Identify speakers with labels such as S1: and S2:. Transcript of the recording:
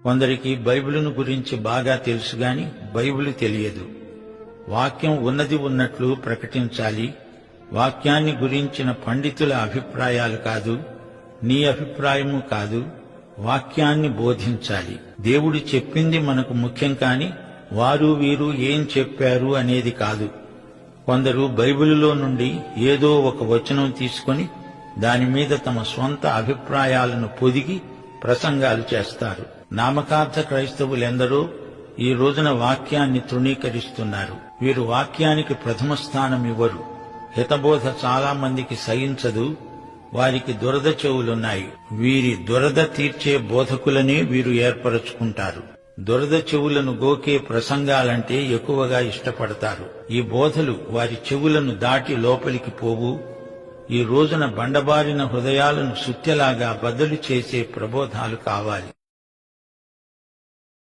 S1: కొందరికి బైబిలును గురించి బాగా తెలుసు గాని బైబిలు తెలియదు. వాక్యం ఉన్నది ఉన్నట్లు ప్రకటించాలి. వాక్యాన్ని గురించిన పండితుల అభిప్రాయాలు కాదు, నీ అభిప్రాయము కాదు, వాక్యాన్ని బోధించాలి. దేవుడు చెప్పింది మనకు ముఖ్యం కాని వారు వీరు ఏం చెప్పారు అనేది కాదు. కొందరు బైబిలులో నుండి ఏదో ఒక వచనం తీసుకొని దానిమీద తమ స్వంత అభిప్రాయాలను పొదిగి ప్రసంగాలు చేస్తారు. నామకార్థ క్రైస్తవులెందరో ఈ రోజున వాక్యాన్ని తృణీకరిస్తున్నారు. వీరు వాక్యానికి ప్రథమ స్థానం ఇవ్వరు. హితబోధ చాలా మందికి సహించదు. వారికి దురద చెవులున్నాయి. వీరి దురద తీర్చే బోధకులనే వీరు ఏర్పరచుకుంటారు. దురద చెవులను గోకే ప్రసంగాలంటే ఎక్కువగా ఇష్టపడతారు. ఈ బోధలు వారి చెవులను దాటి లోపలికి పోవు. ఈ రోజున బండబారిన హృదయాలను సుత్తెలాగా బద్దలు చేసే ప్రబోధాలు కావాలి.